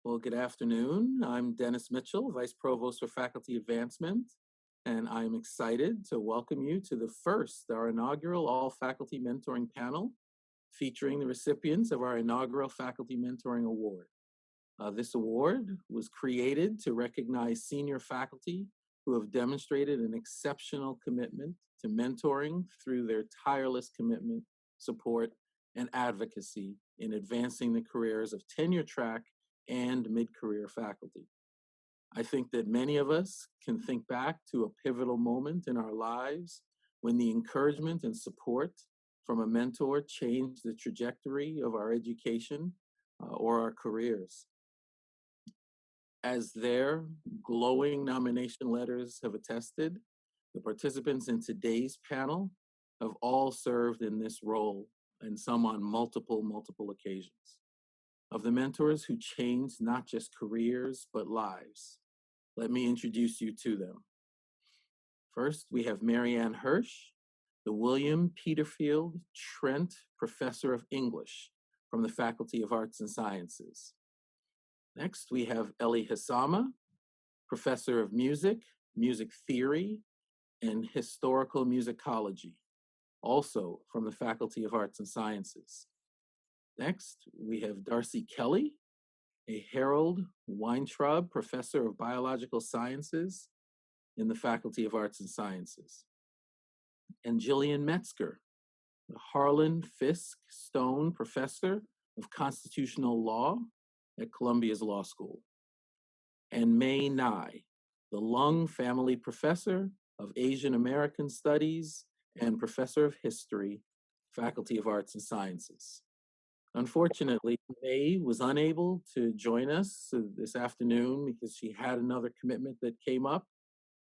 Well, good afternoon. I'm Dennis Mitchell, Vice Provost for Faculty Advancement, and I'm excited to welcome you to our inaugural All-Faculty Mentoring Panel, featuring the recipients of our inaugural Faculty Mentoring Award. This award was created to recognize senior faculty who have demonstrated an exceptional commitment to mentoring through their tireless commitment, support, and advocacy in advancing the careers of tenure-track and mid-career faculty. I think that many of us can think back to a pivotal moment in our lives when the encouragement and support from a mentor changed the trajectory of our education or our careers. As their glowing nomination letters have attested, the participants in today's panel have all served in this role, and some on multiple occasions. Of the mentors who changed not just careers, but lives, let me introduce you to them. First, we have Marianne Hirsch, the William Peterfield Trent Professor of English from the Faculty of Arts and Sciences. Next, we have Ellie Hisama, Professor of Music, Music Theory, and Historical Musicology, also from the Faculty of Arts and Sciences. Next, we have Darcy Kelley, a Harold Weintraub Professor of Biological Sciences in the Faculty of Arts and Sciences. And Jillian Metzger, the Harlan Fiske Stone Professor of Constitutional Law at Columbia's Law School. And Mae Ngai, the Lung Family Professor of Asian American Studies and Professor of History, Faculty of Arts and Sciences. Unfortunately, Mae was unable to join us this afternoon because she had another commitment that came up,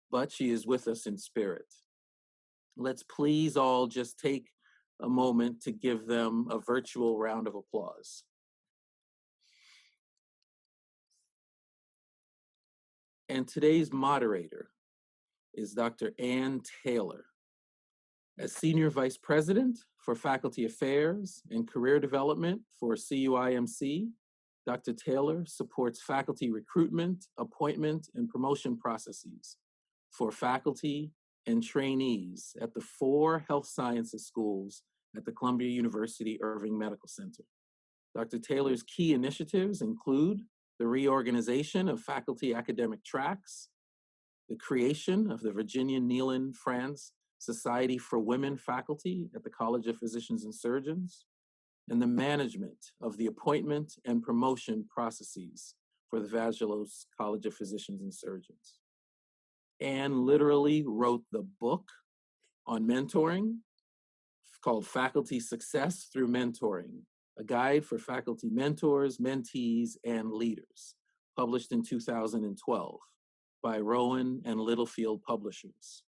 but she is with us in spirit. Let's please all just take a moment to give them a virtual round of applause. And today's moderator is Dr. Ann Taylor. As Senior Vice President for Faculty Affairs and Career Development for CUIMC, Dr. Taylor supports faculty recruitment, appointment, and promotion processes for faculty and trainees at the 4 health sciences schools at the Columbia University Irving Medical Center. Dr. Taylor's key initiatives include the reorganization of faculty academic tracks, the creation of the Virginia Nealon Franz Society for Women Faculty at the College of Physicians and Surgeons, and the management of the appointment and promotion processes for the Vagelos College of Physicians and Surgeons. Anne literally wrote the book on mentoring called Faculty Success Through Mentoring, a guide for faculty mentors, mentees, and leaders, published in 2012 by Rowan and Littlefield Publishers.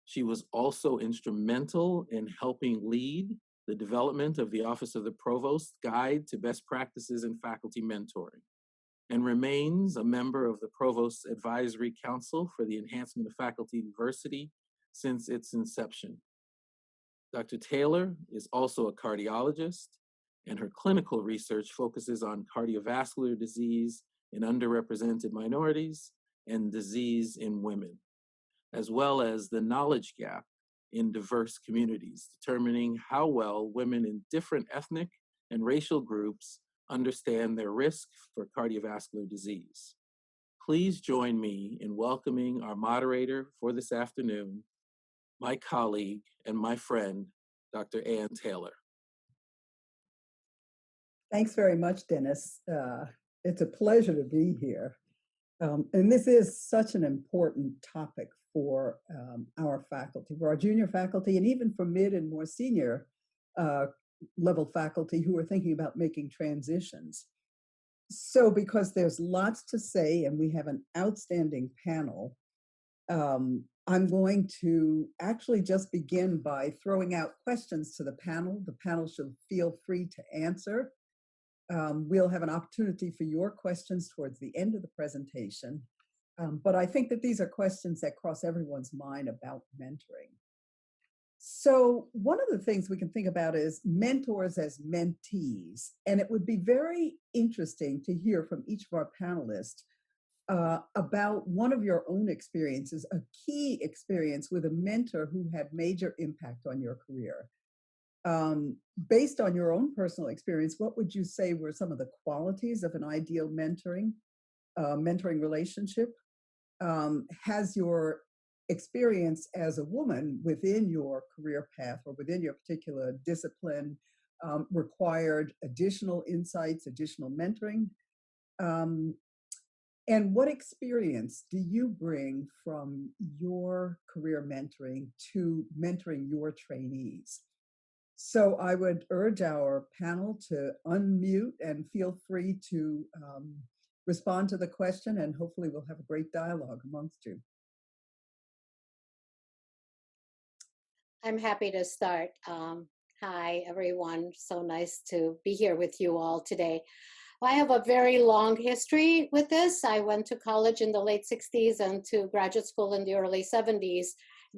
She was also instrumental in helping lead the development of the Office of the Provost Guide to Best Practices in Faculty Mentoring, and remains a member of the Provost's Advisory Council for the Enhancement of Faculty Diversity since its inception. Dr. Taylor is also a cardiologist, and her clinical research focuses on cardiovascular disease in underrepresented minorities and disease in women, as well as the knowledge gap in diverse communities, determining how well women in different ethnic and racial groups understand their risk for cardiovascular disease. Please join me in welcoming our moderator for this afternoon, my colleague and my friend, Dr. Ann Taylor. Thanks very much, Dennis. It's a pleasure to be here. And this is such an important topic for our faculty, for our junior faculty, and even for mid and more senior level faculty who are thinking about making transitions. So because there's lots to say and we have an outstanding panel, I'm going to actually just begin by throwing out questions to the panel. The panel should feel free to answer. We'll have an opportunity for your questions towards the end of the presentation. But I think that these are questions that cross everyone's mind about mentoring. So one of the things we can think about is mentors as mentees. And it would be very interesting to hear from each of our panelists about one of your own experiences, a key experience with a mentor who had major impact on your career. Based on your own personal experience, what would you say were some of the qualities of an ideal mentoring relationship? Has your experience as a woman within your career path or within your particular discipline required additional insights, additional mentoring? Um, and what experience do you bring from your career mentoring to mentoring your trainees? So I would urge our panel to unmute and feel free to respond to the question, and hopefully we'll have a great dialogue amongst you. I'm happy to start. Hi, everyone. So nice to be here with you all today. I have a very long history with this. I went to college in the late 60s and to graduate school in the early 70s.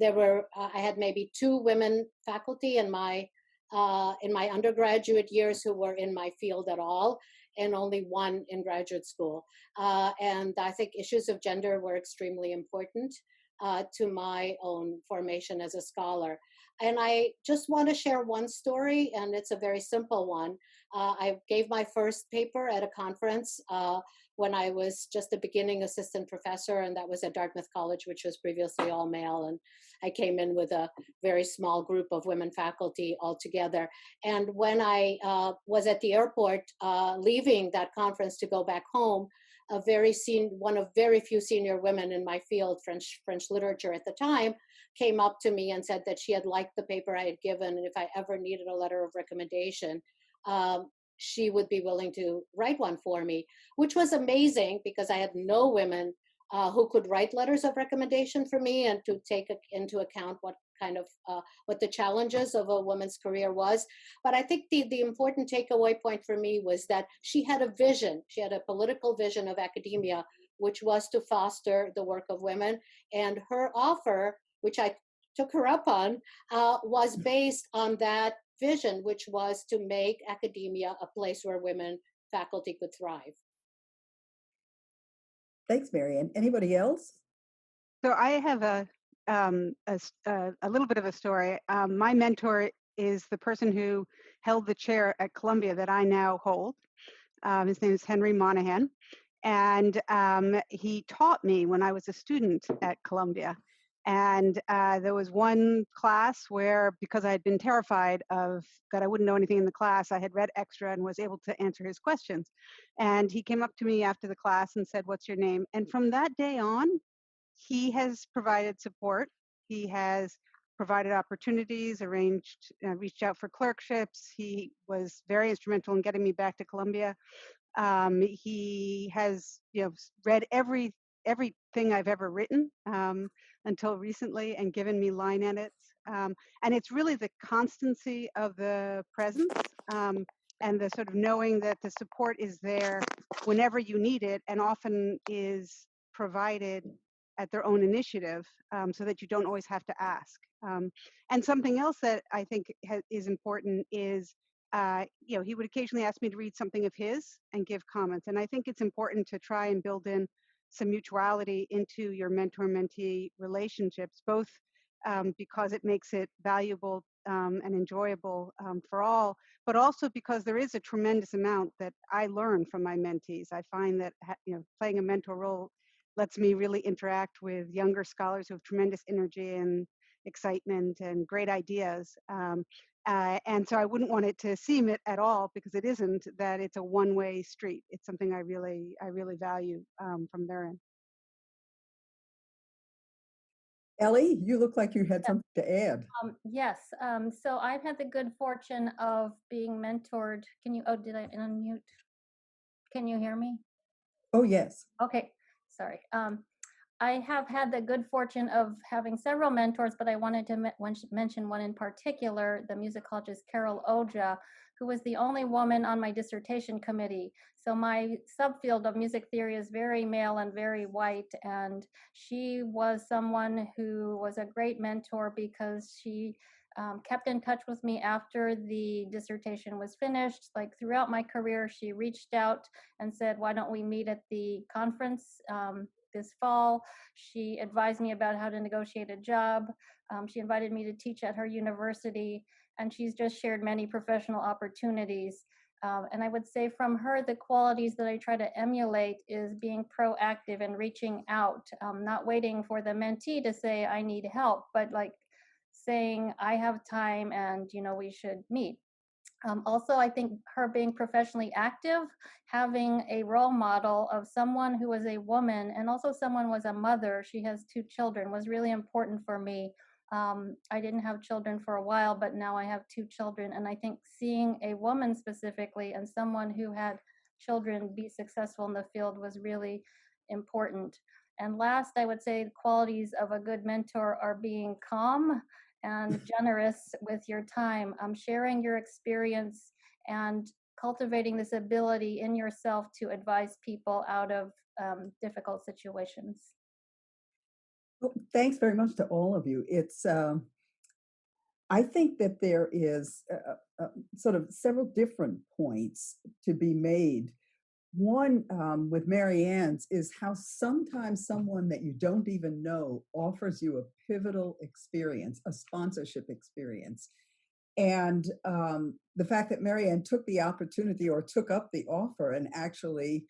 I had maybe 2 women faculty in my undergraduate years who were in my field at all, and only 1 in graduate school. And I think issues of gender were extremely important to my own formation as a scholar. And I just want to share one story, and it's a very simple one. I gave my first paper at a conference when I was just a beginning assistant professor, and that was at Dartmouth College, which was previously all male. And I came in with a very small group of women faculty altogether. And when I was at the airport leaving that conference to go back home, one of very few senior women in my field, French literature at the time, came up to me and said that she had liked the paper I had given, and if I ever needed a letter of recommendation, she would be willing to write one for me, which was amazing because I had no women who could write letters of recommendation for me and to take into account what the challenges of a woman's career was. But I think the important takeaway point for me was that she had a vision. She had a political vision of academia, which was to foster the work of women. And her offer, which I took her up on, was based on that vision, which was to make academia a place where women faculty could thrive. Thanks, Marianne. Anybody else? So I have a little bit of a story. My mentor is the person who held the chair at Columbia that I now hold. His name is Henry Monahan, and he taught me when I was a student at Columbia. And there was one class where, because I had been terrified that I wouldn't know anything in the class, I had read extra and was able to answer his questions. And he came up to me after the class and said, "What's your name?" And from that day on, he has provided support. He has provided opportunities, reached out for clerkships. He was very instrumental in getting me back to Columbia. He has, read everything I've ever written until recently and given me line edits. And it's really the constancy of the presence and the sort of knowing that the support is there whenever you need it and often is provided at their own initiative so that you don't always have to ask. And something else that I think is important is, he would occasionally ask me to read something of his and give comments. And I think it's important to try and build in some mutuality into your mentor-mentee relationships, both because it makes it valuable and enjoyable for all, but also because there is a tremendous amount that I learn from my mentees. I find that playing a mentor role lets me really interact with younger scholars who have tremendous energy and excitement and great ideas. And so I wouldn't want it to seem it at all, because it isn't, that it's a one-way street. It's something I really value from their end. Ellie, you look like you had something to add. Yes. So I've had the good fortune of being mentored. Did I unmute? Can you hear me? Oh, yes. Okay. Sorry. I have had the good fortune of having several mentors, but I wanted to mention one in particular, the musicologist Carol Oja, who was the only woman on my dissertation committee. So my subfield of music theory is very male and very white, and she was someone who was a great mentor because she kept in touch with me after the dissertation was finished. Like throughout my career, she reached out and said, why don't we meet at the conference this fall? She advised me about how to negotiate a job. She invited me to teach at her university, and she's just shared many professional opportunities. And I would say from her, the qualities that I try to emulate is being proactive and reaching out, not waiting for the mentee to say, I need help, but like saying, I have time and, we should meet. Also, I think her being professionally active, having a role model of someone who was a woman and also someone who was a mother, she has 2 children, was really important for me. I didn't have children for a while, but now I have 2 children. And I think seeing a woman specifically and someone who had children be successful in the field was really important. And last, I would say the qualities of a good mentor are being calm and generous with your time, sharing your experience and cultivating this ability in yourself to advise people out of difficult situations. Well, thanks very much to all of you. It's, I think that there is sort of several different points to be made. One with Marianne's is how sometimes someone that you don't even know offers you a pivotal experience, a sponsorship experience. And the fact that Marianne took the opportunity or took up the offer and actually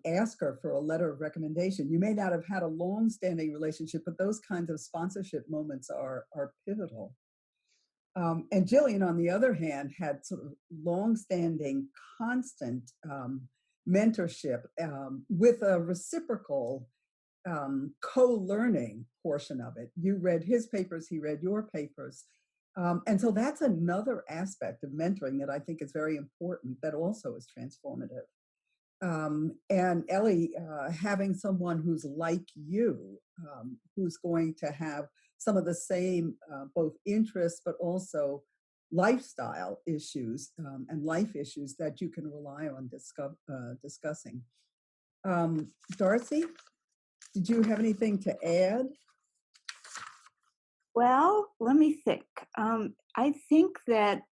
asked her for a letter of recommendation. You may not have had a long-standing relationship, but those kinds of sponsorship moments are pivotal. And Gillian, on the other hand, had sort of long-standing, constant mentorship with a reciprocal co-learning portion of it. You read his papers, he read your papers. And so that's another aspect of mentoring that I think is very important, that also is transformative. And Ellie, having someone who's like you, who's going to have some of the same both interests, but also lifestyle issues and life issues that you can rely on discussing. Darcy, did you have anything to add? Well, let me think. I think that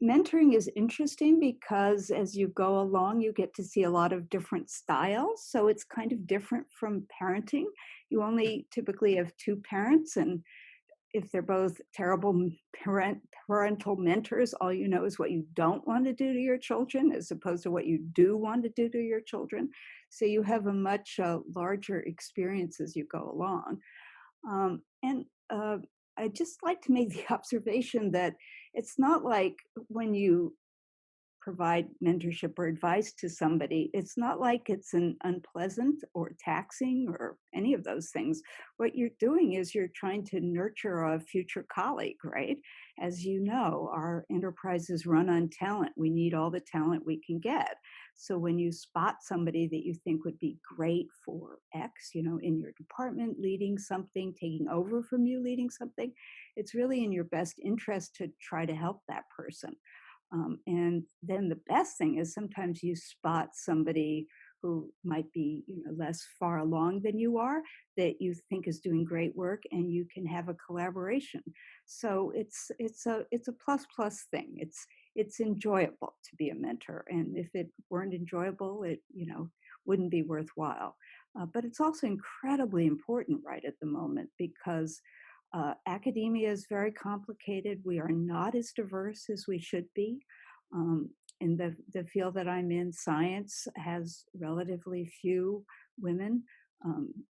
mentoring is interesting because as you go along, you get to see a lot of different styles. So it's kind of different from parenting. You only typically have 2 parents, and if they're both terrible parental mentors, all you know is what you don't want to do to your children as opposed to what you do want to do to your children. So you have a much larger experience as you go along. I just like to make the observation that it's not like when you provide mentorship or advice to somebody, it's not like it's an unpleasant or taxing or any of those things. What you're doing is you're trying to nurture a future colleague, right? As you know, our enterprises run on talent. We need all the talent we can get. So when you spot somebody that you think would be great for X, in your department, leading something, taking over from you, leading something, it's really in your best interest to try to help that person. And then the best thing is sometimes you spot somebody who might be less far along than you are, that you think is doing great work, and you can have a collaboration. So it's a plus thing. It's enjoyable to be a mentor, and if it weren't enjoyable, it wouldn't be worthwhile. But it's also incredibly important right at the moment because academia is very complicated. We are not as diverse as we should be. In the field that I'm in, science has relatively few women,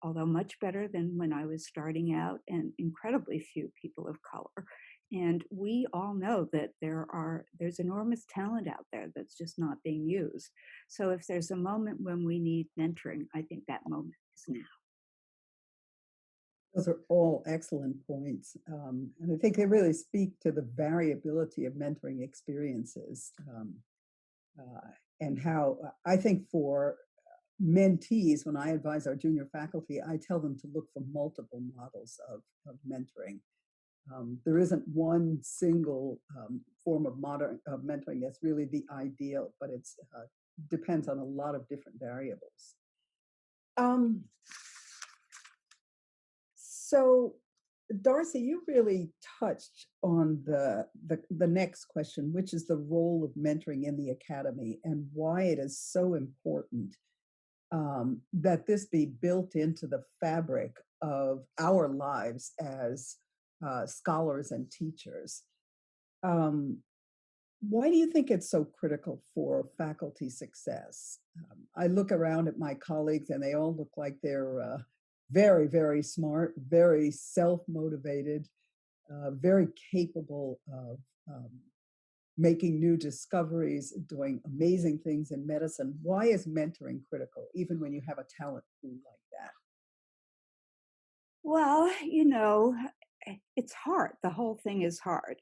although much better than when I was starting out, and incredibly few people of color. And we all know that there's enormous talent out there that's just not being used. So if there's a moment when we need mentoring, I think that moment is now. Those are all excellent points. And I think they really speak to the variability of mentoring experiences and how I think for mentees, when I advise our junior faculty, I tell them to look for multiple models of mentoring. There isn't one single form of mentoring that's really the ideal, but it depends on a lot of different variables. So Darcy, you really touched on the next question, which is the role of mentoring in the academy and why it is so important that this be built into the fabric of our lives as scholars and teachers. Why do you think it's so critical for faculty success? I look around at my colleagues and they all look like they're very, very smart, very self-motivated, very capable of making new discoveries, doing amazing things in medicine. Why is mentoring critical, even when you have a talent pool like that? Well, it's hard. The whole thing is hard.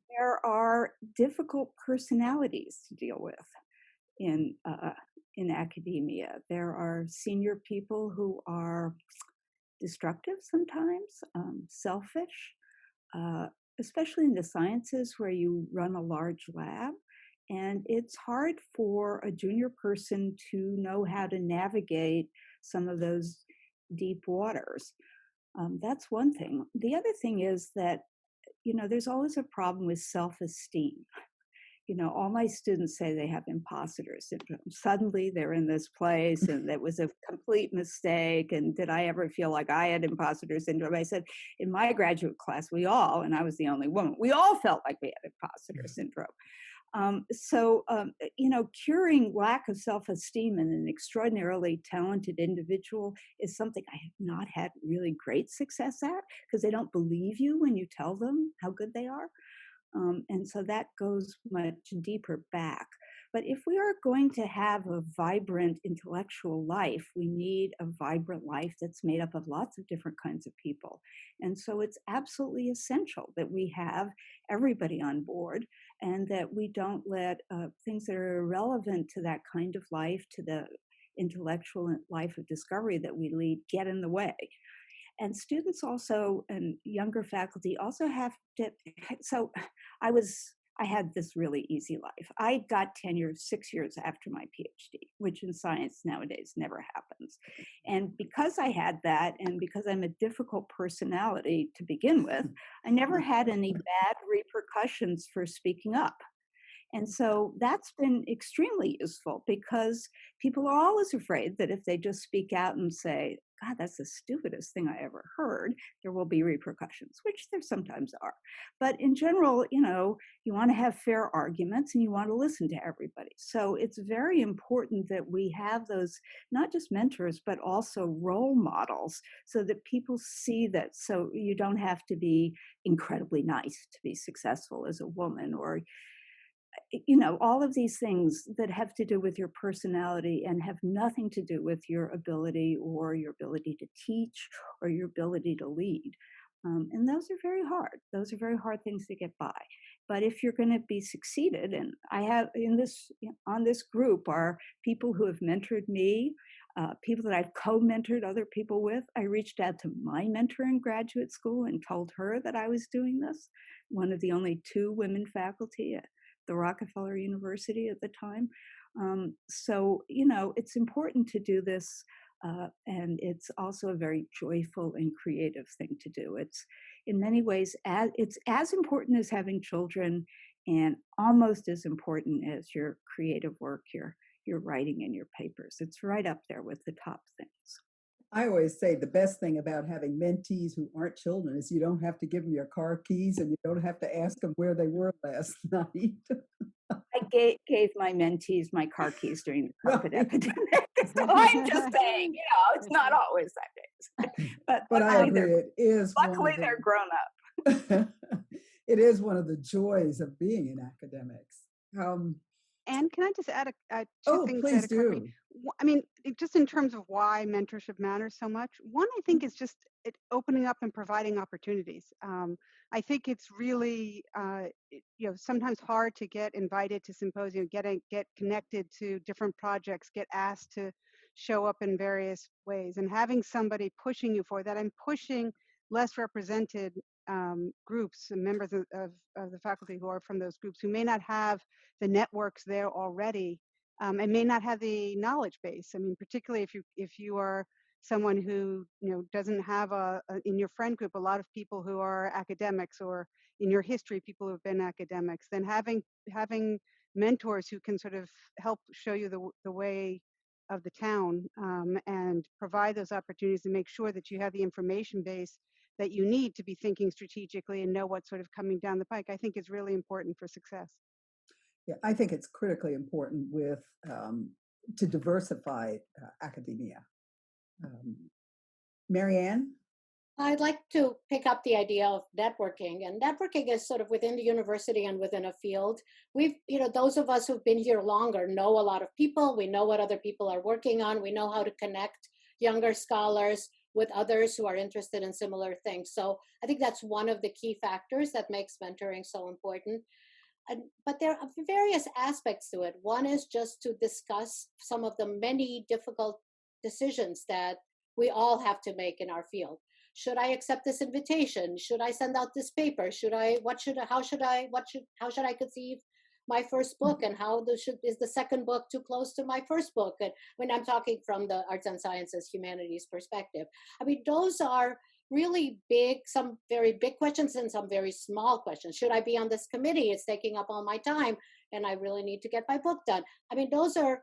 There are difficult personalities to deal with in academia. There are senior people who are destructive sometimes, selfish, especially in the sciences where you run a large lab. And it's hard for a junior person to know how to navigate some of those deep waters. That's one thing. The other thing is that, there's always a problem with self-esteem. All my students say they have imposter syndrome. Suddenly they're in this place and it was a complete mistake. And did I ever feel like I had imposter syndrome? I said, in my graduate class, we all, and I was the only woman, we all felt like we had imposter syndrome. Curing lack of self-esteem in an extraordinarily talented individual is something I have not had really great success at because they don't believe you when you tell them how good they are. And so that goes much deeper back. But if we are going to have a vibrant intellectual life, we need a vibrant life that's made up of lots of different kinds of people. And so it's absolutely essential that we have everybody on board and that we don't let things that are irrelevant to that kind of life, to the intellectual life of discovery that we lead, get in the way. And students also, and younger faculty also have to, so I had this really easy life. I got tenure 6 years after my PhD, which in science nowadays never happens. And because I had that, and because I'm a difficult personality to begin with, I never had any bad repercussions for speaking up. And so that's been extremely useful because people are always afraid that if they just speak out and say, God, that's the stupidest thing I ever heard, there will be repercussions, which there sometimes are. But in general, you want to have fair arguments and you want to listen to everybody. So it's very important that we have those, not just mentors, but also role models so that people see that. So you don't have to be incredibly nice to be successful as a woman, or all of these things that have to do with your personality and have nothing to do with your ability or your ability to teach or your ability to lead. And those are very hard. Those are very hard things to get by. But if you're going to be succeeded, and I have on this group are people who have mentored me, people that I've co-mentored other people with. I reached out to my mentor in graduate school and told her that I was doing this. One of the only 2 women faculty at the Rockefeller University at the time. So, it's important to do this. And it's also a very joyful and creative thing to do. It's in many ways, it's as important as having children and almost as important as your creative work, your writing and your papers. It's right up there with the top things. I always say the best thing about having mentees who aren't children is you don't have to give them your car keys and you don't have to ask them where they were last night. I gave my mentees my car keys during the COVID epidemic. So I'm just saying, it's not always that case. But I agree, it is. Luckily, they're grown up. It is one of the joys of being in academics. And can I just add 2 things please that occur to do. me? I mean, just in terms of why mentorship matters so much, one, I think, is just opening up and providing opportunities. I think it's really, sometimes hard to get invited to symposium, get connected to different projects, get asked to show up in various ways, and having somebody pushing you for that and pushing less represented groups and members of the faculty who are from those groups who may not have the networks there already and may not have the knowledge base. I mean, particularly if you are someone who doesn't have in your friend group a lot of people who are academics, or in your history people who have been academics, then having mentors who can sort of help show you the way of the town, and provide those opportunities to make sure that you have the information base that you need to be thinking strategically and know what's sort of coming down the pike, I think is really important for success. Yeah, I think it's critically important to diversify academia. Marianne? I'd like to pick up the idea of networking, and networking is sort of within the university and within a field. We've, those of us who've been here longer know a lot of people. We know what other people are working on. We know how to connect younger scholars with others who are interested in similar things. So I think that's one of the key factors that makes mentoring so important. But there are various aspects to it. One is just to discuss some of the many difficult decisions that we all have to make in our field. Should I accept this invitation? Should I send out this paper? How should I conceive my first book? And is the second book too close to my first book? And when I'm talking from the arts and sciences, humanities perspective, I mean, those are really big, some very big questions and some very small questions. Should I be on this committee? It's taking up all my time and I really need to get my book done. I mean, those are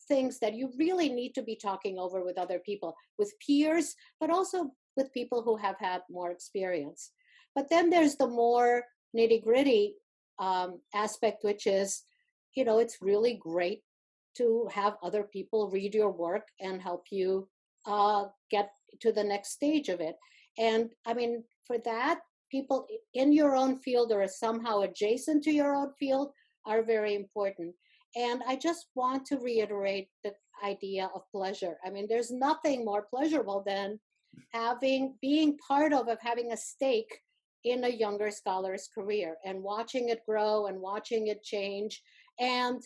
things that you really need to be talking over with other people, with peers, but also with people who have had more experience. But then there's the more nitty-gritty aspect, which is, it's really great to have other people read your work and help you get to the next stage of it. And I mean, for that, people in your own field or somehow adjacent to your own field are very important. And I just want to reiterate the idea of pleasure. I mean, there's nothing more pleasurable than being part of having a stake in a younger scholar's career and watching it grow and watching it change. And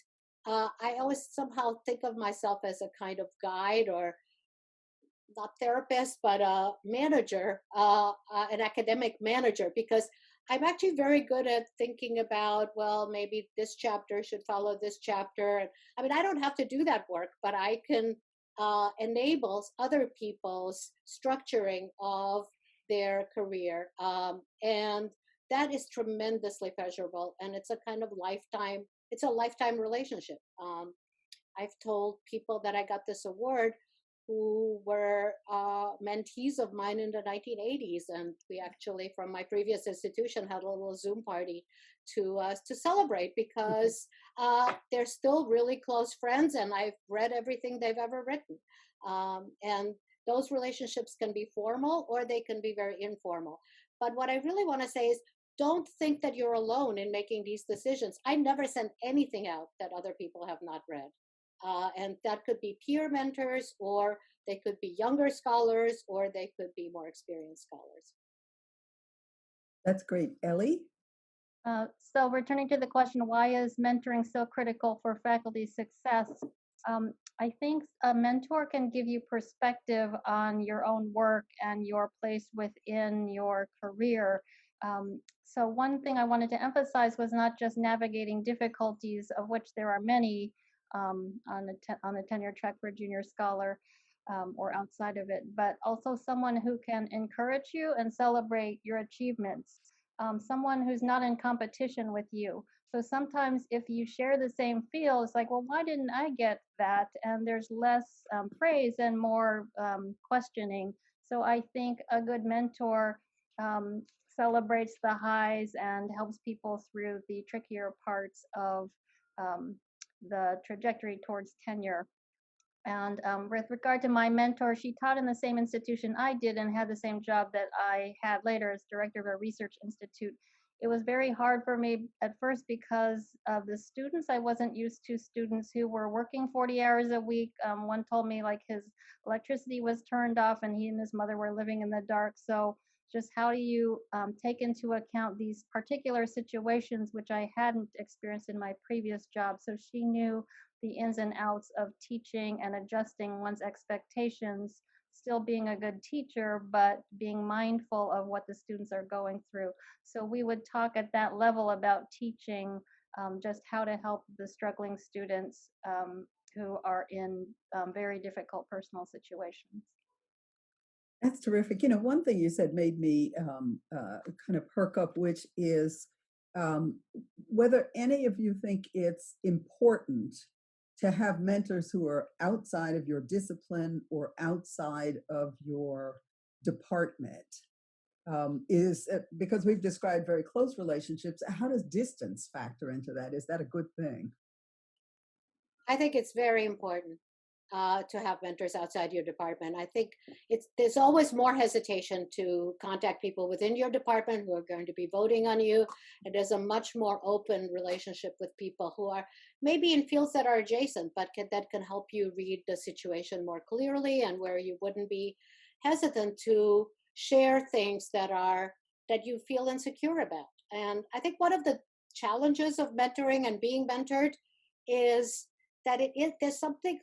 I always somehow think of myself as a kind of guide, or not therapist, but a manager, an academic manager, because I'm actually very good at thinking about, well, maybe this chapter should follow this chapter. I mean, I don't have to do that work, but I can enable other people's structuring of their career. And that is tremendously pleasurable. And it's a kind of lifetime relationship. I've told people that I got this award who were mentees of mine in the 1980s. And we actually, from my previous institution, had a little Zoom party to celebrate, because they're still really close friends and I've read everything they've ever written. And those relationships can be formal or they can be very informal. But what I really want to say is, don't think that you're alone in making these decisions. I never send anything out that other people have not read. And that could be peer mentors, or they could be younger scholars, or they could be more experienced scholars. That's great. Ellie? So returning to the question, why is mentoring so critical for faculty success? I think a mentor can give you perspective on your own work and your place within your career. So one thing I wanted to emphasize was not just navigating difficulties, of which there are many, on the tenure track for a junior scholar, or outside of it, but also someone who can encourage you and celebrate your achievements, someone who's not in competition with you. So sometimes if you share the same field, it's like, well, why didn't I get that? And there's less praise and more questioning. So I think a good mentor celebrates the highs and helps people through the trickier parts of the trajectory towards tenure. And with regard to my mentor, she taught in the same institution I did and had the same job that I had later as director of a research institute. It was very hard for me at first because of the students. I wasn't used to students who were working 40 hours a week. One told me like his electricity was turned off and he and his mother were living in the dark. So just how do you take into account these particular situations, which I hadn't experienced in my previous job. So she knew the ins and outs of teaching and adjusting one's expectations, still being a good teacher, but being mindful of what the students are going through. So we would talk at that level about teaching, just how to help the struggling students who are in very difficult personal situations. That's terrific. You know, one thing you said made me kind of perk up, which is whether any of you think it's important to have mentors who are outside of your discipline or outside of your department. Is because we've described very close relationships. How does distance factor into that? Is that a good thing? I think it's very important to have mentors outside your department. I think there's always more hesitation to contact people within your department who are going to be voting on you, and there's a much more open relationship with people who are maybe in fields that are adjacent, but that can help you read the situation more clearly, and where you wouldn't be hesitant to share things that you feel insecure about. And I think one of the challenges of mentoring and being mentored is that there's something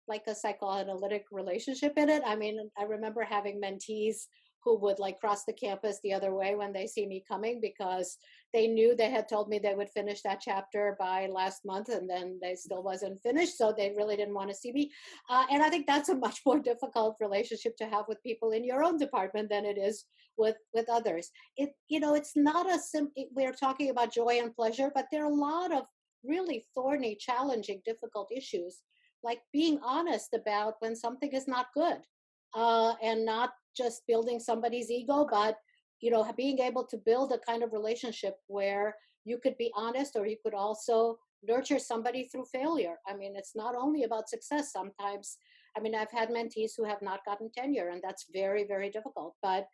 like a psychoanalytic relationship in it. I mean, I remember having mentees who would like cross the campus the other way when they see me coming, because they knew they had told me they would finish that chapter by last month, and then they still wasn't finished, so they really didn't want to see me. And I think that's a much more difficult relationship to have with people in your own department than it is with others. It's not we're talking about joy and pleasure, but there are a lot of really thorny, challenging, difficult issues, like being honest about when something is not good, and not just building somebody's ego, but being able to build a kind of relationship where you could be honest, or you could also nurture somebody through failure. I mean, it's not only about success. Sometimes, I mean, I've had mentees who have not gotten tenure, and that's very, very difficult. But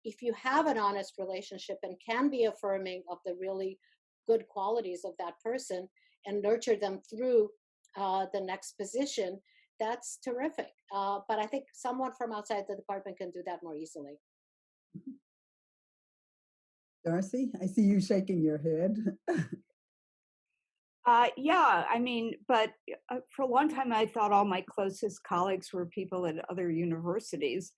if you have an honest relationship and can be affirming of the really good qualities of that person and nurture them through the next position, that's terrific. But I think someone from outside the department can do that more easily. Darcy, I see you shaking your head. Yeah, I mean, but for a long time, I thought all my closest colleagues were people at other universities.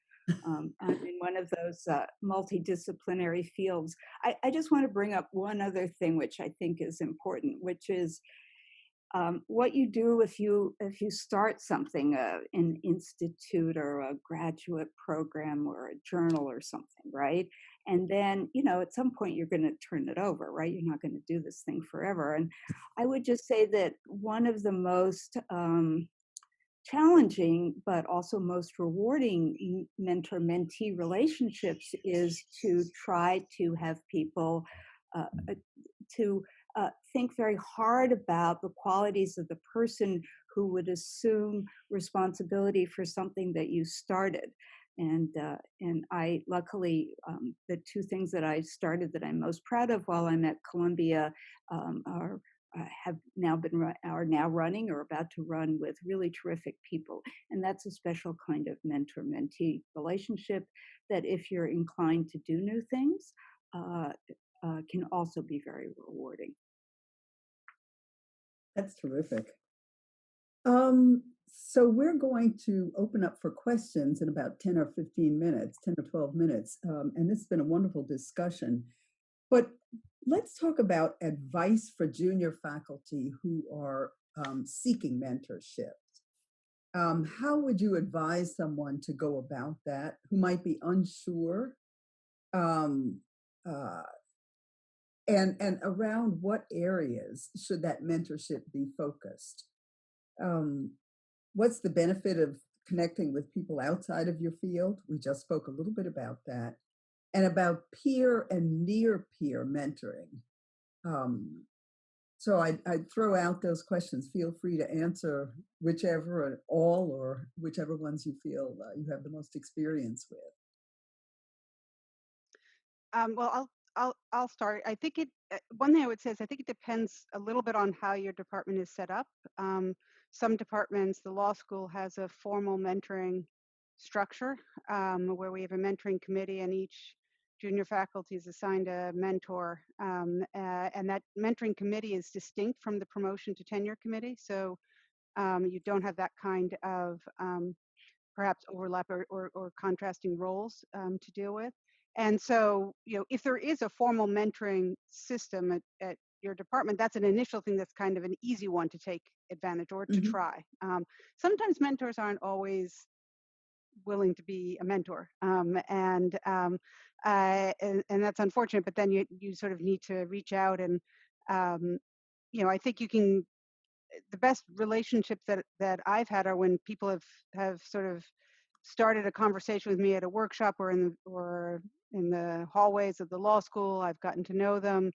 I'm in one of those multidisciplinary fields. I just want to bring up one other thing, which I think is important, which is what you do if you start something, an institute or a graduate program or a journal or something, right? And then, at some point you're going to turn it over, right? You're not going to do this thing forever. And I would just say that one of the most challenging, but also most rewarding mentor-mentee relationships is to try to have people to think very hard about the qualities of the person who would assume responsibility for something that you started. And I luckily, the two things that I started that I'm most proud of while I'm at Columbia are now running or about to run with really terrific people. And that's a special kind of mentor-mentee relationship that, if you're inclined to do new things, can also be very rewarding. That's terrific. So we're going to open up for questions in about 10 or 15 minutes, 10 or 12 minutes. And this has been a wonderful discussion. But let's talk about advice for junior faculty who are seeking mentorship. How would you advise someone to go about that who might be unsure? And around what areas should that mentorship be focused? What's the benefit of connecting with people outside of your field? We just spoke a little bit about that. And about peer and near peer mentoring. So I'd throw out those questions. Feel free to answer whichever or all, or whichever ones you feel you have the most experience with. Well, I'll start. I think one thing I would say is I think it depends a little bit on how your department is set up. Some departments, the law school has a formal mentoring structure where we have a mentoring committee, and each junior faculty is assigned a mentor. And that mentoring committee is distinct from the promotion to tenure committee. So you don't have that kind of perhaps overlap or contrasting roles to deal with. And so, if there is a formal mentoring system at your department, that's an initial thing that's kind of an easy one to take advantage or to try. Sometimes mentors aren't always willing to be a mentor. And that's unfortunate, but then you sort of need to reach out and, I think the best relationships that I've had are when people have sort of started a conversation with me at a workshop or in the hallways of the law school. I've gotten to know them,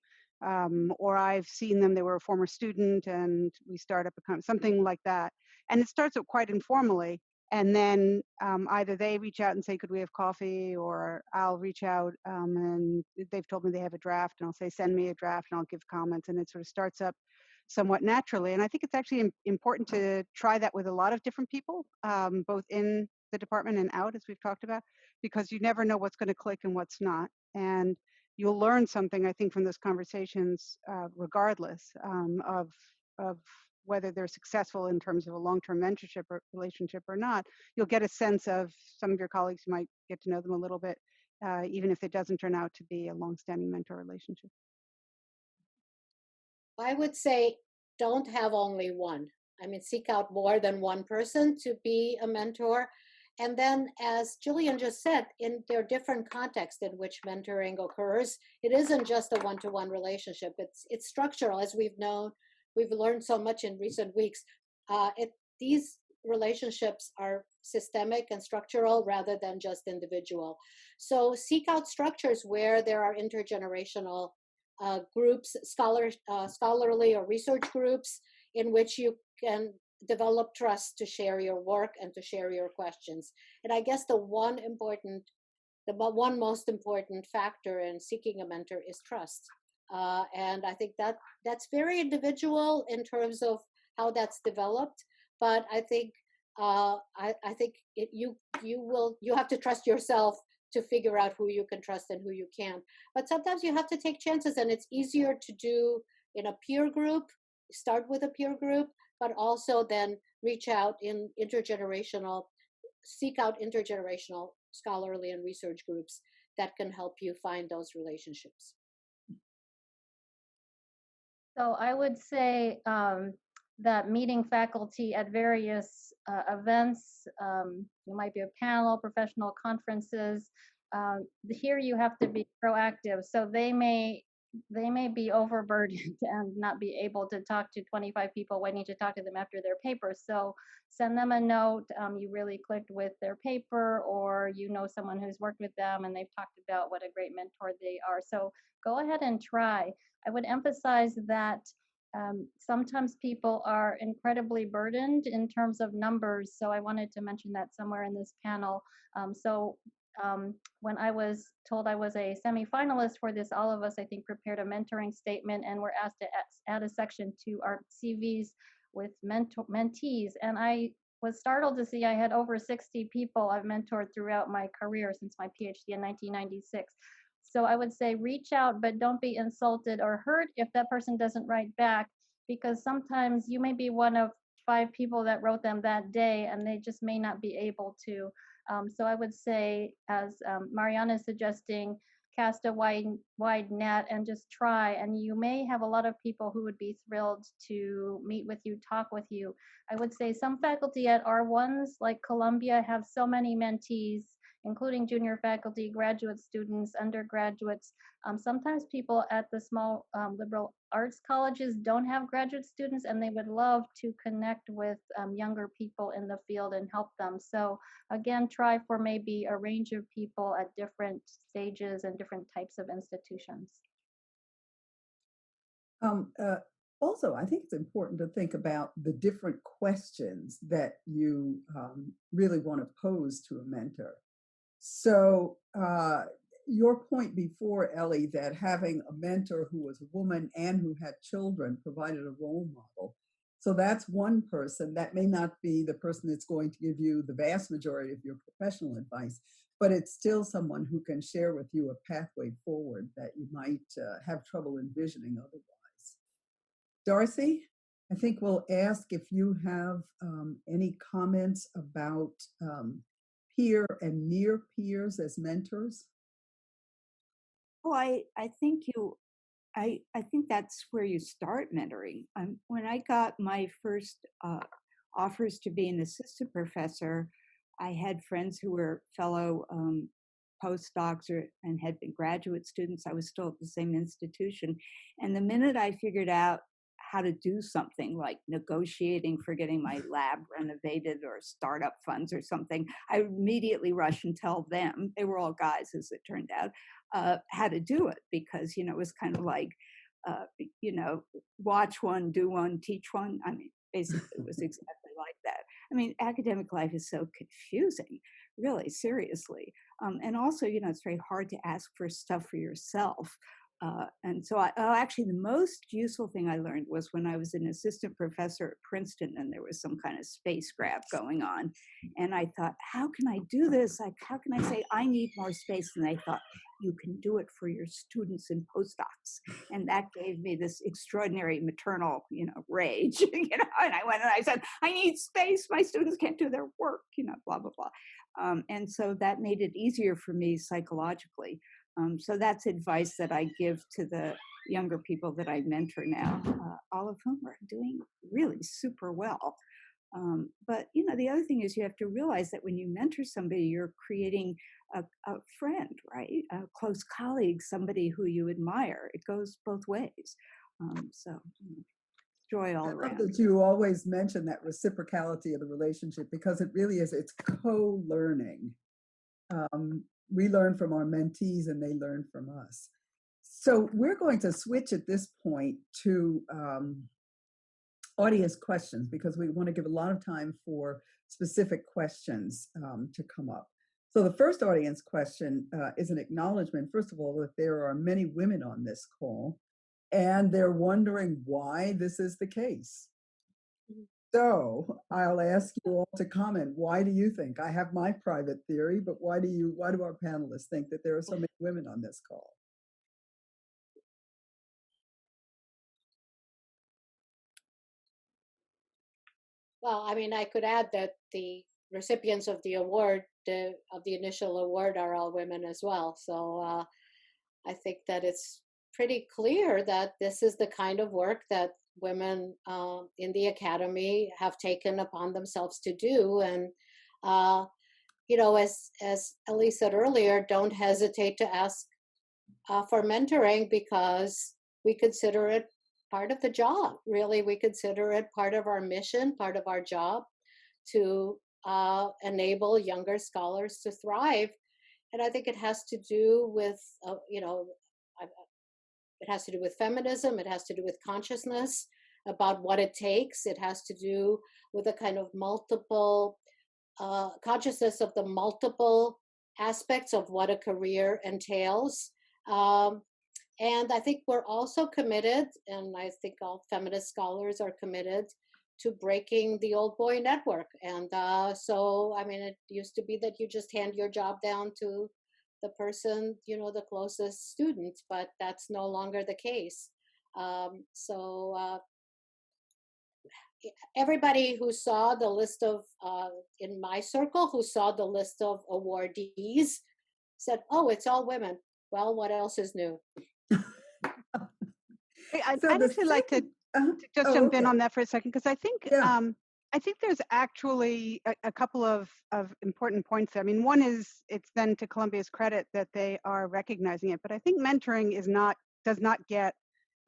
or I've seen them. They were a former student, and we start up something like that. And it starts out quite informally, and then either they reach out and say, "Could we have coffee?" or I'll reach out, and they've told me they have a draft, and I'll say, "Send me a draft," and I'll give comments, and it sort of starts up somewhat naturally. And I think it's actually important to try that with a lot of different people, both in the department and out, as we've talked about, because you never know what's going to click and what's not. And you'll learn something, I think, from those conversations, regardless of whether they're successful in terms of a long-term mentorship or relationship or not. You'll get a sense of some of your colleagues. You might get to know them a little bit, even if it doesn't turn out to be a long-standing mentor relationship. I would say don't have only one. I mean, seek out more than one person to be a mentor. And then, as Jillian just said, there are different contexts in which mentoring occurs. It isn't just a one-to-one relationship. It's structural, as we've learned so much in recent weeks. These relationships are systemic and structural rather than just individual. So seek out structures where there are intergenerational groups, scholarly or research groups, in which you can develop trust to share your work and to share your questions. And I guess the one most important factor in seeking a mentor is trust. And I think that's very individual in terms of how that's developed. But I think you have to trust yourself to figure out who you can trust and who you can't. But sometimes you have to take chances, and it's easier to do in a peer group. Start with a peer group, but also then reach out seek out intergenerational scholarly and research groups that can help you find those relationships. So I would say that meeting faculty at various events, it might be a panel, professional conferences, here you have to be proactive. So they may be overburdened and not be able to talk to 25 people waiting to talk to them after their paper. So send them a note. You really clicked with their paper, or someone who's worked with them and they've talked about what a great mentor they are. So go ahead and try. I would emphasize that sometimes people are incredibly burdened in terms of numbers. So I wanted to mention that somewhere in this panel. When I was told I was a semi-finalist for this, all of us, I think, prepared a mentoring statement, and were asked to add a section to our CVs with mentees. And I was startled to see I had over 60 people I've mentored throughout my career since my PhD in 1996. So I would say reach out, but don't be insulted or hurt if that person doesn't write back, because sometimes you may be one of 5 people that wrote them that day, and they just may not be able to. So I would say, as Marianne is suggesting, cast a wide net and just try. And you may have a lot of people who would be thrilled to meet with you, talk with you. I would say some faculty at R1s like Columbia have so many mentees, including junior faculty, graduate students, undergraduates. Sometimes people at the small liberal arts colleges don't have graduate students, and they would love to connect with younger people in the field and help them. So again, try for maybe a range of people at different stages and different types of institutions. Also, I think it's important to think about the different questions that you really want to pose to a mentor. So your point before, Ellie, that having a mentor who was a woman and who had children provided a role model. So that's one person. That may not be the person that's going to give you the vast majority of your professional advice, but it's still someone who can share with you a pathway forward that you might have trouble envisioning otherwise. Darcy, I think we'll ask if you have any comments about peer and near peers as mentors. Oh, I think I think that's where you start mentoring. When I got my first offers to be an assistant professor, I had friends who were fellow postdocs and had been graduate students. I was still at the same institution. And the minute I figured out how to do something like negotiating for getting my lab renovated or startup funds or something, I immediately rush and tell them, they were all guys as it turned out, how to do it, because, it was kind of like, watch one, do one, teach one. I mean, basically it was exactly like that. I mean, academic life is so confusing, really, seriously. And also, it's very hard to ask for stuff for yourself. And so actually the most useful thing I learned was when I was an assistant professor at Princeton and there was some kind of space grab going on. And I thought, how can I do this? Like, how can I say I need more space? And I thought, you can do it for your students and postdocs. And that gave me this extraordinary maternal, rage, and I went and I said, I need space. My students can't do their work, blah, blah, blah. And so that made it easier for me psychologically. So that's advice that I give to the younger people that I mentor now, all of whom are doing really super well. But, the other thing is you have to realize that when you mentor somebody, you're creating a friend, right? A close colleague, somebody who you admire. It goes both ways. So joy all around. I love that you always mention that reciprocality of the relationship, because it really is, it's co-learning. We learn from our mentees and they learn from us. So we're going to switch at this point to audience questions, because we want to give a lot of time for specific questions to come up. So the first audience question is an acknowledgement, first of all, that there are many women on this call, and they're wondering why this is the case. So I'll ask you all to comment. Why do you think? I have my private theory, but why do our panelists think that there are so many women on this call? Well, I mean, I could add that the recipients of the award, of the initial award, are all women as well. So I think that it's pretty clear that this is the kind of work that women in the academy have taken upon themselves to do. And, as Ellie said earlier, don't hesitate to ask for mentoring, because we consider it part of the job. Really, we consider it part of our mission, part of our job to enable younger scholars to thrive. And I think it has to do with, it has to do with feminism. It has to do with consciousness about what it takes. It has to do with a kind of multiple consciousness of the multiple aspects of what a career entails. And I think we're also committed, and I think all feminist scholars are committed to breaking the old boy network. And so, I mean, it used to be that you just hand your job down to the person, the closest student, but that's no longer the case. Everybody who saw the list of, in my circle, who saw the list of awardees said, oh, it's all women. Well, what else is new? I'd actually like to just jump in on that for a second, because I think there's actually a couple of important points there. I mean, one is, it's then to Columbia's credit that they are recognizing it, but I think mentoring does not get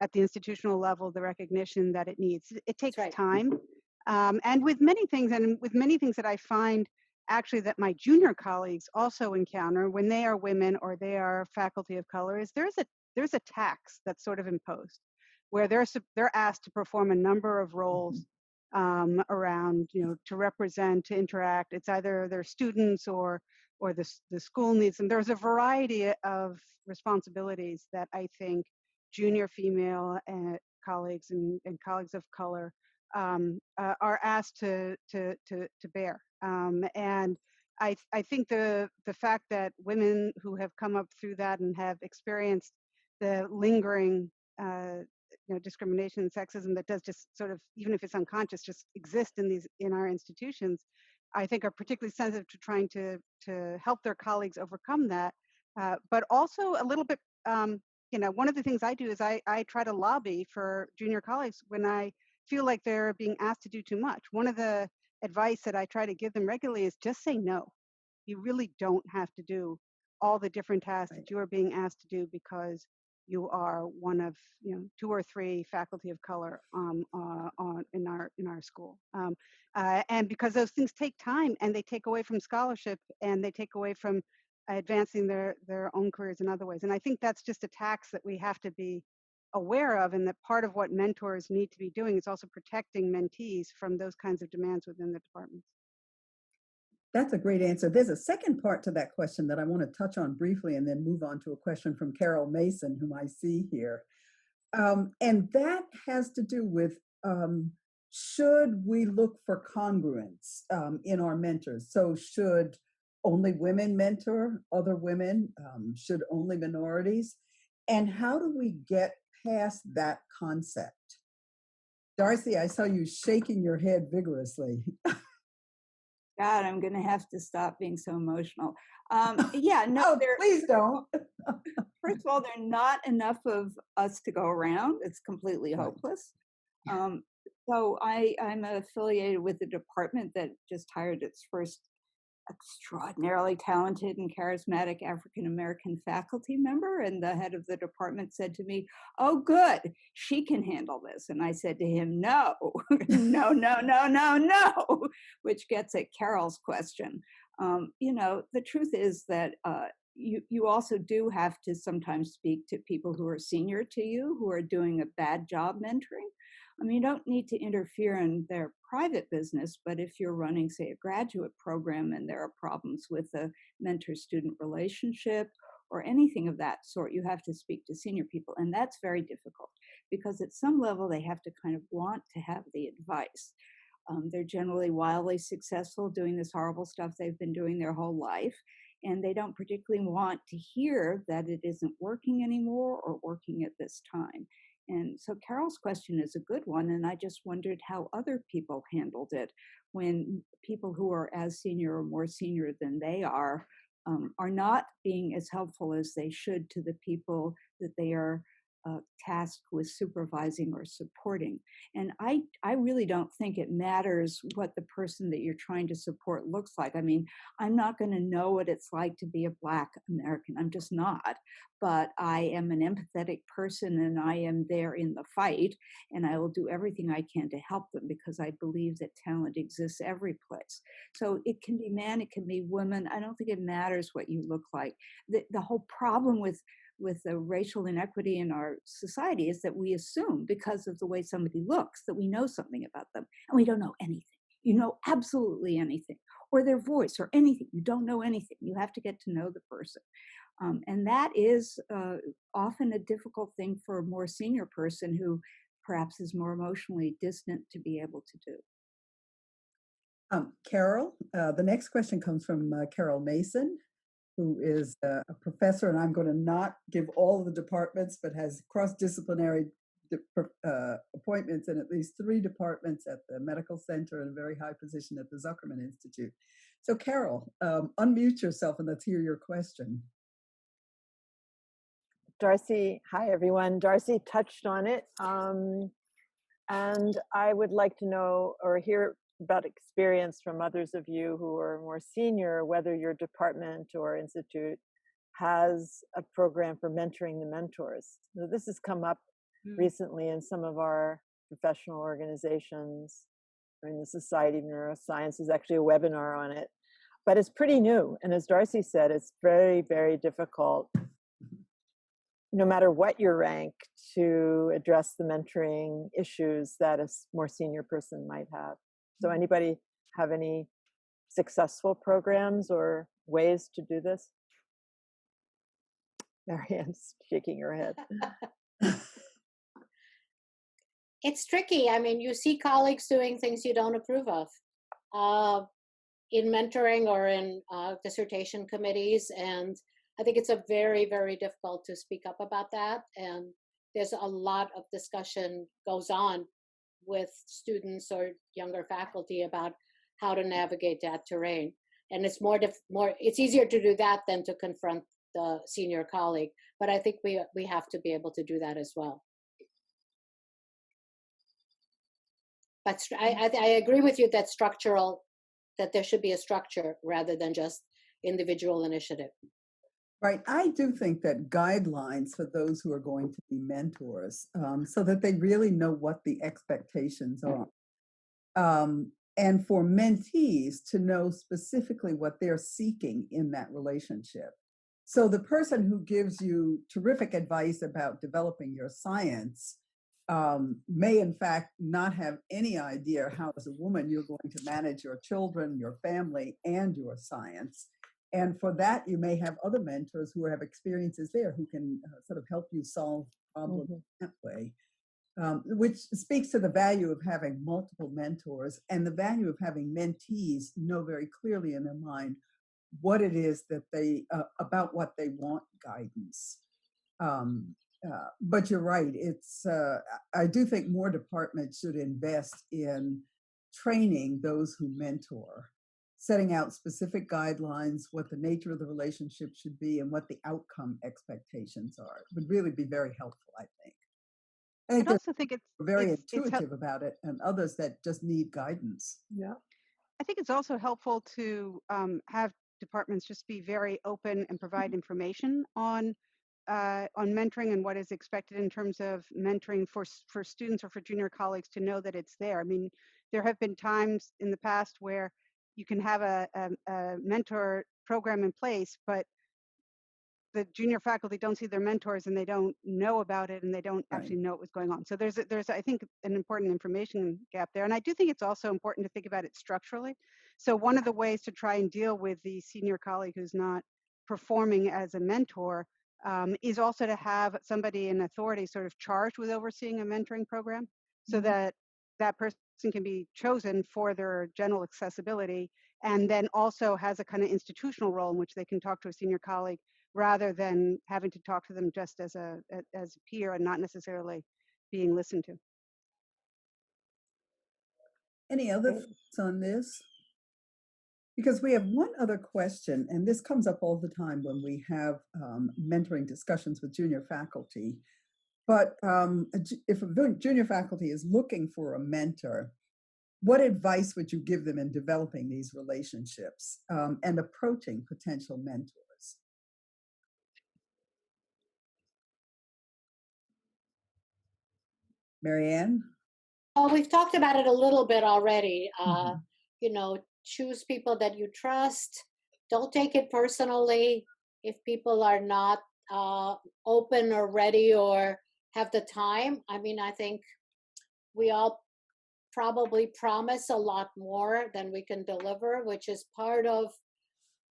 at the institutional level the recognition that it needs. It takes time, and with many things that I find actually that my junior colleagues also encounter when they are women or they are faculty of color, is there's a tax that's sort of imposed, where they're asked to perform a number of roles around, to represent, to interact. It's either their students or the school needs them. There's a variety of responsibilities that I think junior female colleagues and colleagues of color are asked to bear. And I think the fact that women who have come up through that and have experienced the lingering discrimination and sexism that does just sort of, even if it's unconscious, just exist in our institutions, I think are particularly sensitive to trying to help their colleagues overcome that. But also a little bit, one of the things I do is I try to lobby for junior colleagues when I feel like they're being asked to do too much. One of the advice that I try to give them regularly is just say no. You really don't have to do all the different tasks that you are being asked to do because you are one of 2 or 3 faculty of color in our school, and because those things take time and they take away from scholarship and they take away from advancing their own careers in other ways. And I think that's just a tax that we have to be aware of, and that part of what mentors need to be doing is also protecting mentees from those kinds of demands within the departments. That's a great answer. There's a second part to that question that I want to touch on briefly and then move on to a question from Carol Mason, whom I see here. And that has to do with, should we look for congruence in our mentors? So should only women mentor other women? Should only minorities? And how do we get past that concept? Darcy, I saw you shaking your head vigorously. God, I'm going to have to stop being so emotional. Yeah, no, oh, please don't. First of all, there are not enough of us to go around. It's completely hopeless. So I'm affiliated with a department that just hired its first extraordinarily talented and charismatic African-American faculty member. And the head of the department said to me, "Oh, good, she can handle this." And I said to him, "No, no," which gets at Carol's question. The truth is that you also do have to sometimes speak to people who are senior to you, who are doing a bad job mentoring. I mean, you don't need to interfere in their private business, but if you're running, say, a graduate program and there are problems with a mentor-student relationship or anything of that sort, you have to speak to senior people. And that's very difficult because at some level they have to kind of want to have the advice. They're generally wildly successful doing this horrible stuff they've been doing their whole life, and they don't particularly want to hear that it isn't working anymore or working at this time. And so Carol's question is a good one, and I just wondered how other people handled it when people who are as senior or more senior than they are not being as helpful as they should to the people that they are tasked with supervising or supporting. And I really don't think it matters what the person that you're trying to support looks like. I mean, I'm not going to know what it's like to be a Black American. I'm just not. But I am an empathetic person and I am there in the fight, and I will do everything I can to help them because I believe that talent exists every place. So it can be man, it can be woman. I don't think it matters what you look like. The whole problem with the racial inequity in our society is that we assume because of the way somebody looks that we know something about them, and we don't know anything. You know absolutely anything, or their voice or anything. You don't know anything. You have to get to know the person. And that is often a difficult thing for a more senior person who perhaps is more emotionally distant to be able to do. Carol, the next question comes from Carol Mason, who is a professor, and I'm going to not give all of the departments, but has cross-disciplinary appointments in at least 3 departments at the medical center and a very high position at the Zuckerman Institute. So Carol, unmute yourself and let's hear your question. Darcy, hi everyone. Darcy touched on it. And I would like to know or hear about experience from others of you who are more senior, whether your department or institute has a program for mentoring the mentors. So this has come up recently in some of our professional organizations. I mean, the Society of Neuroscience is actually a webinar on it, but it's pretty new. And as Darcy said, it's very, very difficult, no matter what your rank, to address the mentoring issues that a more senior person might have. So anybody have any successful programs or ways to do this? Marianne's shaking her head. It's tricky. I mean, you see colleagues doing things you don't approve of in mentoring or in dissertation committees. And I think it's a very, very difficult to speak up about that. And there's a lot of discussion goes on with students or younger faculty about how to navigate that terrain. And it's it's easier to do that than to confront the senior colleague. But I think we have to be able to do that as well. But I agree with you that that there should be a structure rather than just individual initiative. Right. I do think that guidelines for those who are going to be mentors, so that they really know what the expectations are. And for mentees to know specifically what they're seeking in that relationship. So the person who gives you terrific advice about developing your science may in fact not have any idea how as a woman you're going to manage your children, your family, and your science. And for that, you may have other mentors who have experiences there who can sort of help you solve problems that way. Which speaks to the value of having multiple mentors and the value of having mentees know very clearly in their mind what it is that they, about what they want guidance. But you're right, it's, I do think more departments should invest in training those who mentor, setting out specific guidelines, what the nature of the relationship should be, and what the outcome expectations are. It would really be very helpful, I think. I also think it's very intuitive about it, and others that just need guidance. Yeah. I think it's also helpful to have departments just be very open and provide information on mentoring and what is expected in terms of mentoring for students or for junior colleagues to know that it's there. I mean, there have been times in the past where you can have a mentor program in place, but the junior faculty don't see their mentors and they don't know about it and they don't actually know what was going on. So there's I think an important information gap there. And I do think it's also important to think about it structurally. So one of the ways to try and deal with the senior colleague who's not performing as a mentor is also to have somebody in authority sort of charged with overseeing a mentoring program so that that person can be chosen for their general accessibility and then also has a kind of institutional role in which they can talk to a senior colleague rather than having to talk to them just as a peer and not necessarily being listened to. Any other thoughts on this? Because we have one other question, and this comes up all the time when we have mentoring discussions with junior faculty. But if a junior faculty is looking for a mentor, what advice would you give them in developing these relationships and approaching potential mentors? Marianne? Oh, we've talked about it a little bit already. You know, choose people that you trust. Don't take it personally if people are not open or ready or have the time. I mean, I think we all probably promise a lot more than we can deliver, which is part of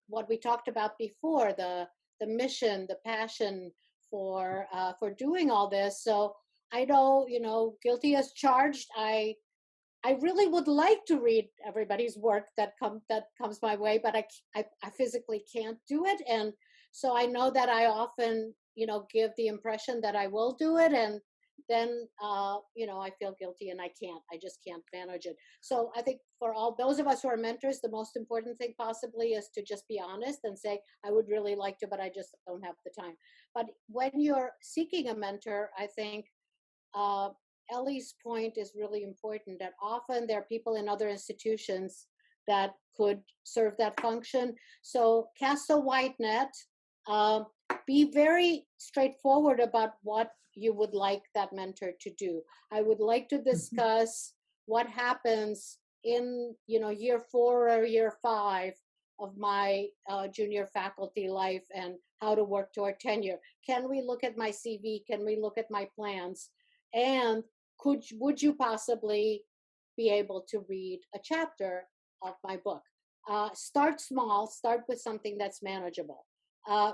what we talked about before, the mission, the passion for doing all this. So I know, you know, guilty as charged. I really would like to read everybody's work that comes my way, but I physically can't do it, and so I know that I often, you know, give the impression that I will do it, and then you know, I feel guilty and I just can't manage it. So I think for all those of us who are mentors, the most important thing possibly is to just be honest and say, I would really like to, but I just don't have the time. But when you're seeking a mentor, I think Ellie's point is really important, that often there are people in other institutions that could serve that function. So cast a wide net, be very straightforward about what you would like that mentor to do. I would like to discuss what happens in, you know, year 4 or year 5 of my junior faculty life and how to work toward tenure. Can we look at my CV? Can we look at my plans? And would you possibly be able to read a chapter of my book? Start small, start with something that's manageable.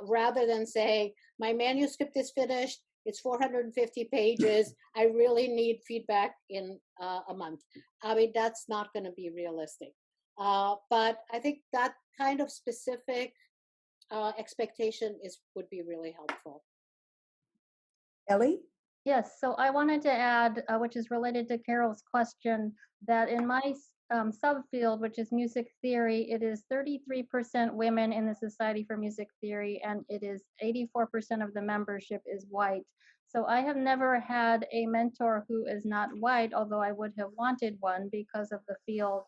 Rather than saying, my manuscript is finished, it's 450 pages, I really need feedback in a month. I mean, that's not going to be realistic. But I think that kind of specific expectation would be really helpful. Ellie? Yes, so I wanted to add, which is related to Carol's question, that in my subfield, which is music theory, it is 33% women in the Society for Music Theory, and it is 84% of the membership is white. So I have never had a mentor who is not white, although I would have wanted one because of the field.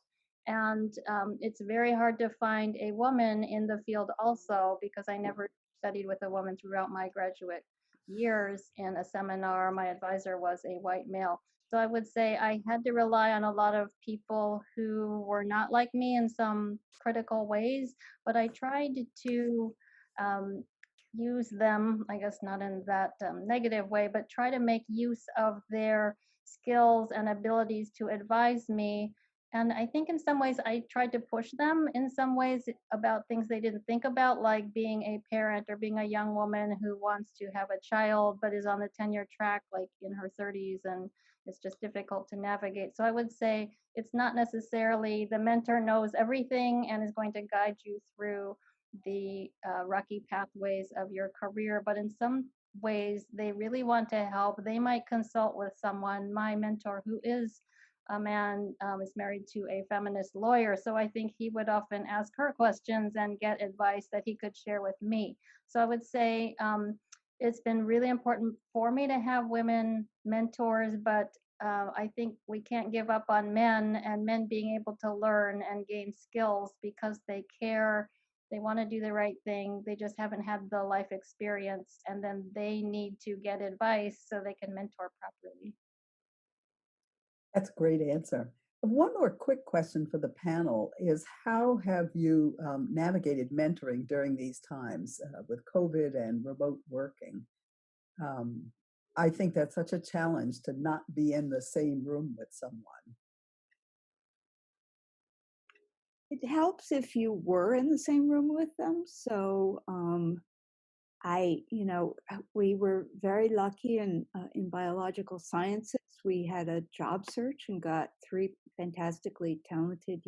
And it's very hard to find a woman in the field also, because I never studied with a woman throughout my graduate years in a seminar. My advisor was a white male. So I would say I had to rely on a lot of people who were not like me in some critical ways, but I tried to um, use them, I guess not in that negative way, but try to make use of their skills and abilities to advise me. And I think in some ways I tried to push them in some ways about things they didn't think about, like being a parent or being a young woman who wants to have a child but is on the tenure track, like in her 30s, and it's just difficult to navigate. So I would say it's not necessarily the mentor knows everything and is going to guide you through the rocky pathways of your career, but in some ways they really want to help. They might consult with someone. My mentor, who is a man, is married to a feminist lawyer, so I think he would often ask her questions and get advice that he could share with me. So I would say it's been really important for me to have women mentors, but I think we can't give up on men and men being able to learn and gain skills because they care. They want to do the right thing. They just haven't had the life experience, and then they need to get advice so they can mentor properly. That's a great answer. One more quick question for the panel is, how have you navigated mentoring during these times with COVID and remote working? I think that's such a challenge to not be in the same room with someone. It helps if you were in the same room with them. So we were very lucky in biological sciences. We had a job search and got 3 fantastically talented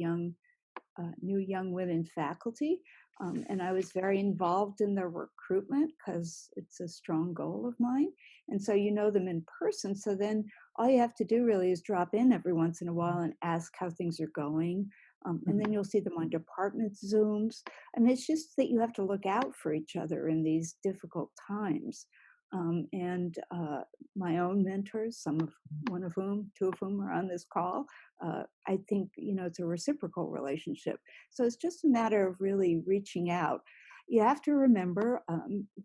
new young women faculty. And I was very involved in their recruitment because it's a strong goal of mine. And so you know them in person. So then all you have to do really is drop in every once in a while and ask how things are going. And then you'll see them on department Zooms. And it's just that you have to look out for each other in these difficult times. My own mentors, two of whom are on this call, I think, it's a reciprocal relationship. So it's just a matter of really reaching out. You have to remember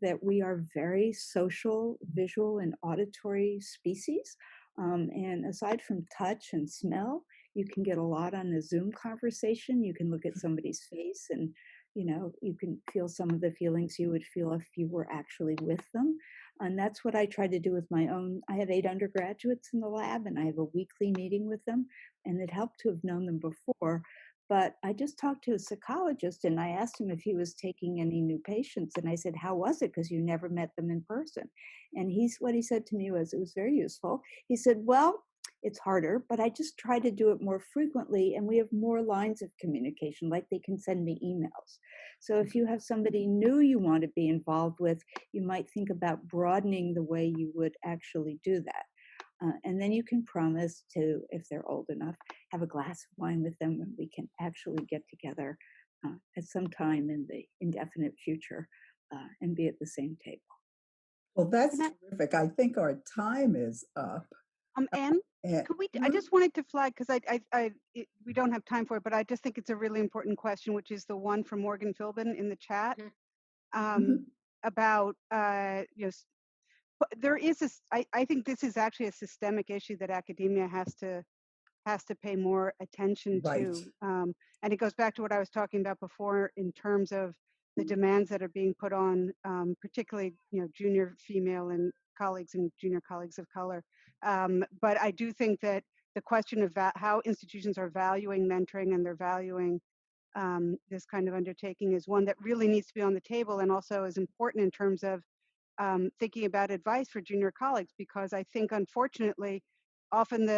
that we are very social, visual, and auditory species. And aside from touch and smell, you can get a lot on a Zoom conversation. You can look at somebody's face and, you can feel some of the feelings you would feel if you were actually with them. And that's what I try to do with my own. I have 8 undergraduates in the lab, and I have a weekly meeting with them, and it helped to have known them before. But I just talked to a psychologist, and I asked him if he was taking any new patients. And I said, how was it? Because you never met them in person. And what he said to me was, it was very useful. He said, well, it's harder, but I just try to do it more frequently, and we have more lines of communication, like they can send me emails. So if you have somebody new you want to be involved with, you might think about broadening the way you would actually do that. And then you can promise to, if they're old enough, have a glass of wine with them, and we can actually get together at some time in the indefinite future and be at the same table. Well, that's terrific. I think our time is up. Anne, could we? I just wanted to flag, because we don't have time for it, but I just think it's a really important question, which is the one from Morgan Philbin in the chat about there is I think this is actually a systemic issue that academia has to pay more attention to, and it goes back to what I was talking about before in terms of the demands that are being put on, particularly junior female and colleagues and junior colleagues of color. But I do think that the question of how institutions are valuing mentoring and they're valuing this kind of undertaking is one that really needs to be on the table, and also is important in terms of thinking about advice for junior colleagues, because I think, unfortunately, often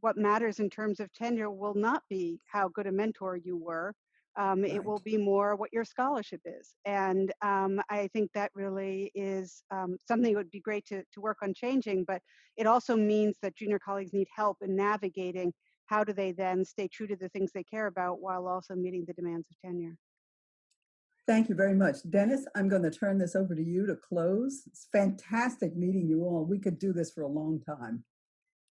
what matters in terms of tenure will not be how good a mentor you were. It will be more what your scholarship is. And I think that really is something that would be great to work on changing, but it also means that junior colleagues need help in navigating how do they then stay true to the things they care about while also meeting the demands of tenure. Thank you very much. Dennis, I'm going to turn this over to you to close. It's fantastic meeting you all. We could do this for a long time.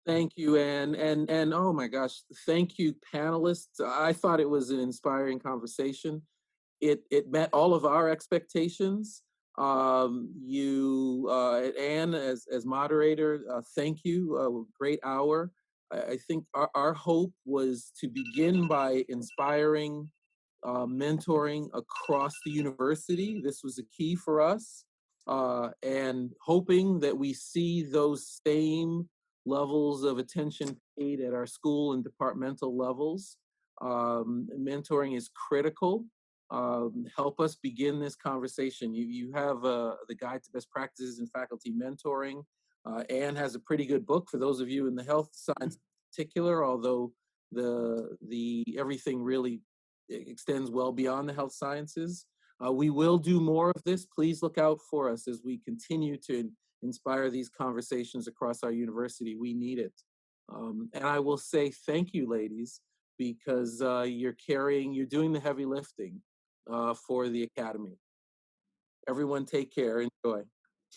Thank you, Anne. And oh my gosh, thank you, panelists. I thought it was an inspiring conversation. It met all of our expectations. Anne, as moderator, thank you. Great hour. I think our hope was to begin by inspiring mentoring across the university. This was a key for us, and hoping that we see those same levels of attention paid at our school and departmental levels. Mentoring is critical. Help us begin this conversation. You have the Guide to Best Practices in Faculty Mentoring. Anne has a pretty good book for those of you in the health science in particular, although the everything really extends well beyond the health sciences. We will do more of this. Please look out for us as we continue to inspire these conversations across our university. We need it. And I will say thank you, ladies, because you're doing the heavy lifting for the Academy. Everyone take care, enjoy.